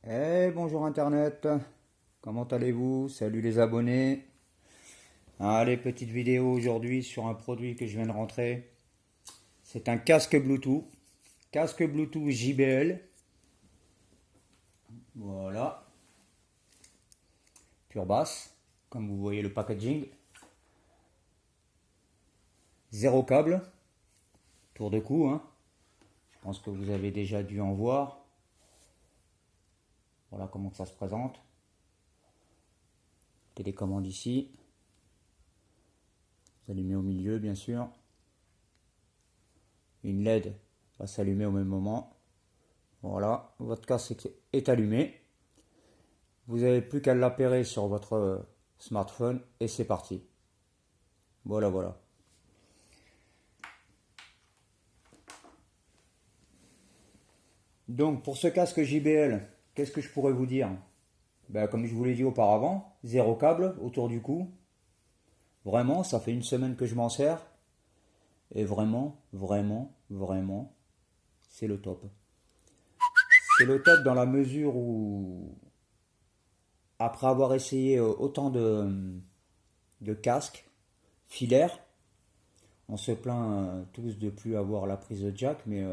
Bonjour Internet, comment allez-vous? Salut les abonnés. Allez, petite vidéo aujourd'hui sur un produit que je viens de rentrer. C'est un casque Bluetooth JBL. Voilà, pure basse, comme vous voyez le packaging. Zéro câble, tour de cou, hein. Je pense que vous avez déjà dû en voir. Voilà comment ça se présente. Télécommande ici. Vous allumez au milieu, bien sûr. Une LED va s'allumer au même moment. Voilà, votre casque est allumé. Vous n'avez plus qu'à l'appairer sur votre smartphone et c'est parti. Voilà, voilà. Donc pour ce casque JBL, qu'est-ce que je pourrais vous dire? Ben, comme je vous l'ai dit auparavant, zéro câble autour du cou. Vraiment, ça fait une semaine que je m'en sers. Et vraiment, vraiment, vraiment, c'est le top. C'est le top dans la mesure où, après avoir essayé autant de casques filaires, on se plaint tous de plus avoir la prise de jack, mais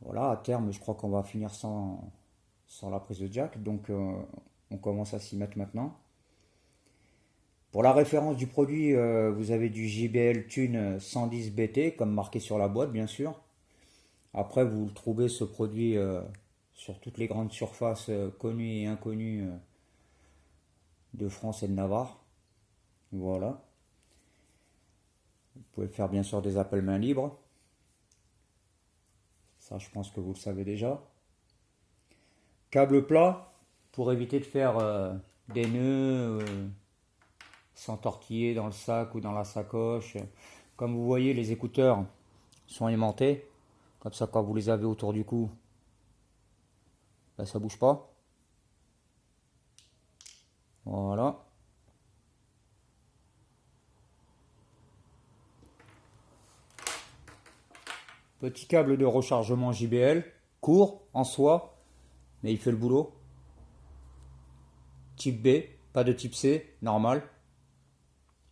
voilà, à terme, je crois qu'on va finir sans la prise de jack, donc on commence à s'y mettre maintenant. Pour la référence du produit, vous avez du JBL Tune 110 BT, comme marqué sur la boîte, bien sûr. Après, vous le trouvez ce produit sur toutes les grandes surfaces connues et inconnues de France et de Navarre. Voilà. Vous pouvez faire bien sûr des appels main libre. Ça, je pense que vous le savez déjà. Câble plat pour éviter de faire des nœuds, s'entortiller dans le sac ou dans la sacoche. Comme vous voyez, les écouteurs sont aimantés. Comme ça, quand vous les avez autour du cou, ben, ça bouge pas. Voilà. Petit câble de rechargement JBL, court en soi, mais il fait le boulot. Type B, pas de type C, normal.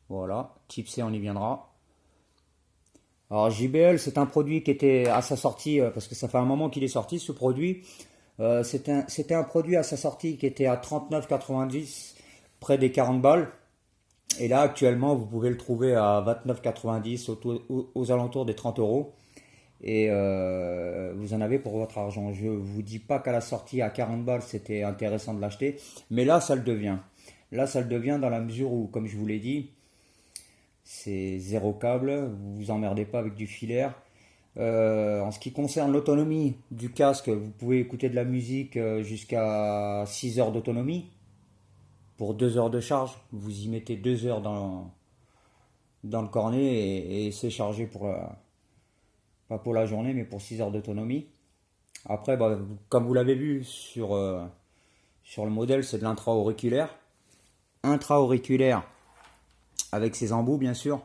Voilà, type C, on y viendra. Alors JBL, c'est un produit qui était à sa sortie, parce que ça fait un moment qu'il est sorti ce produit. C'était un produit à sa sortie qui était à 39,90, près des 40 balles. Et là, actuellement, vous pouvez le trouver à 29,90, aux alentours des 30 euros. Et vous en avez pour votre argent. Je vous dis pas qu'à la sortie à 40 balles c'était intéressant de l'acheter, mais là ça le devient. Là ça le devient dans la mesure où, comme je vous l'ai dit, c'est zéro câble, vous vous emmerdez pas avec du filaire. En ce qui concerne l'autonomie du casque, vous pouvez écouter de la musique jusqu'à 6 heures d'autonomie pour 2 heures de charge. Vous y mettez 2 heures dans le cornet et c'est chargé pas pour la journée, mais pour 6 heures d'autonomie. Après, bah, comme vous l'avez vu sur le modèle, c'est de l'intra-auriculaire. Intra-auriculaire avec ses embouts, bien sûr,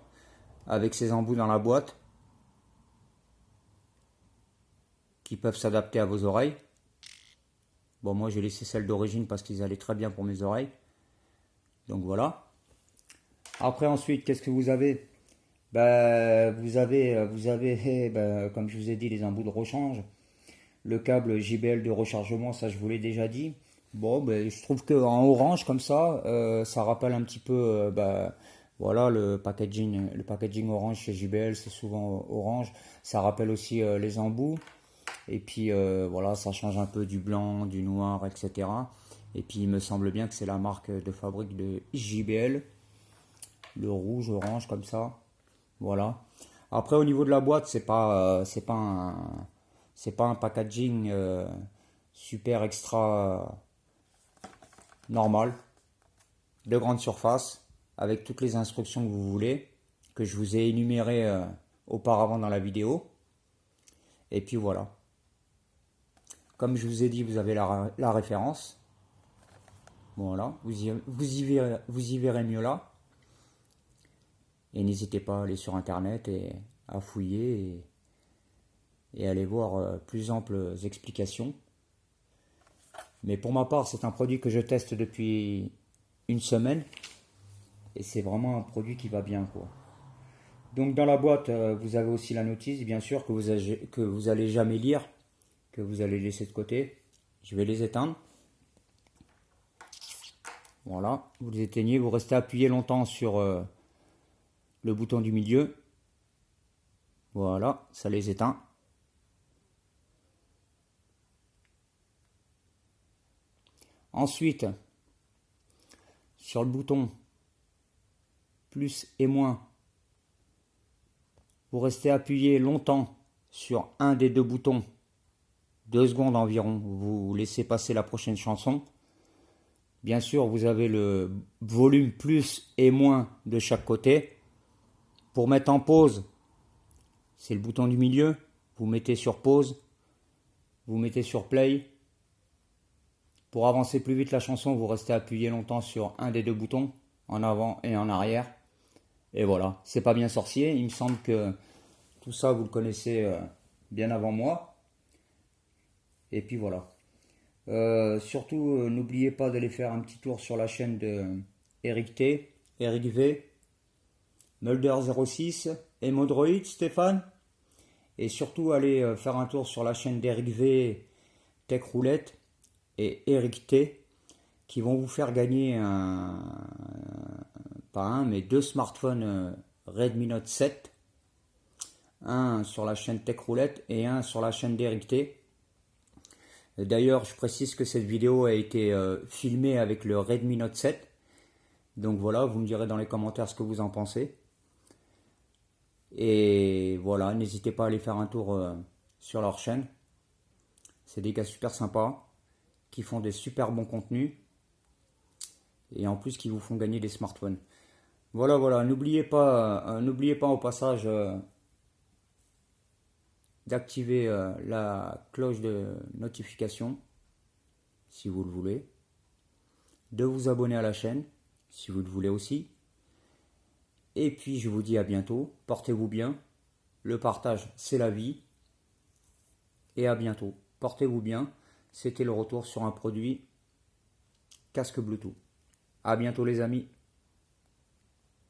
avec ses embouts dans la boîte qui peuvent s'adapter à vos oreilles. Bon, moi j'ai laissé celles d'origine parce qu'ils allaient très bien pour mes oreilles. Donc voilà. Après, ensuite, qu'est-ce que vous avez? Ben, vous avez ben, comme je vous ai dit, les embouts de rechange. Le câble JBL de rechargement, ça je vous l'ai déjà dit. Bon, ben, je trouve qu'en orange comme ça rappelle un petit peu, ben, voilà, le packaging orange chez JBL, c'est souvent orange. Ça rappelle aussi les embouts. Et puis voilà, ça change un peu du blanc, du noir, etc. Et puis il me semble bien que c'est la marque de fabrique de JBL, le rouge, orange comme ça. Voilà. Après au niveau de la boîte, c'est pas un packaging super extra normal, de grande surface, avec toutes les instructions que vous voulez, que je vous ai énumérées auparavant dans la vidéo. Et puis voilà. Comme je vous ai dit, vous avez la référence. Voilà, vous y verrez mieux là. Et n'hésitez pas à aller sur internet et à fouiller et aller voir plus amples explications. Mais pour ma part, c'est un produit que je teste depuis une semaine. Et c'est vraiment un produit qui va bien, quoi. Donc dans la boîte, vous avez aussi la notice, bien sûr, que vous allez jamais lire, que vous allez laisser de côté. Je vais les éteindre. Voilà, vous les éteignez, vous restez appuyé longtemps sur le bouton du milieu. Voilà, ça les éteint. Ensuite, sur le bouton plus et moins, vous restez appuyé longtemps sur un des deux boutons, 2 secondes environ, vous laissez passer la prochaine chanson. Bien sûr, vous avez le volume plus et moins de chaque côté. Pour mettre en pause, c'est le bouton du milieu. Vous mettez sur pause, vous mettez sur play. Pour avancer plus vite la chanson, vous restez appuyé longtemps sur un des deux boutons, en avant et en arrière. Et voilà, c'est pas bien sorcier. Il me semble que tout ça, vous le connaissez bien avant moi. Et puis voilà. Surtout, n'oubliez pas d'aller faire un petit tour sur la chaîne de Eric T, Eric V, Mulder06 et Modroid, Stéphane. Et surtout, allez faire un tour sur la chaîne d'Eric V, Tech Roulette et Eric T, qui vont vous faire gagner pas un, mais 2 smartphones Redmi Note 7. Un sur la chaîne Tech Roulette et un sur la chaîne d'Eric T. D'ailleurs, je précise que cette vidéo a été filmée avec le Redmi Note 7. Donc voilà, vous me direz dans les commentaires ce que vous en pensez. Et voilà, n'hésitez pas à aller faire un tour sur leur chaîne. C'est des gars super sympas, qui font des super bons contenus. Et en plus qui vous font gagner des smartphones. Voilà, n'oubliez pas au passage d'activer la cloche de notification, si vous le voulez. De vous abonner à la chaîne, si vous le voulez aussi. Et puis je vous dis à bientôt, portez-vous bien, le partage c'est la vie, et à bientôt, portez-vous bien, c'était le retour sur un produit casque Bluetooth. À bientôt les amis.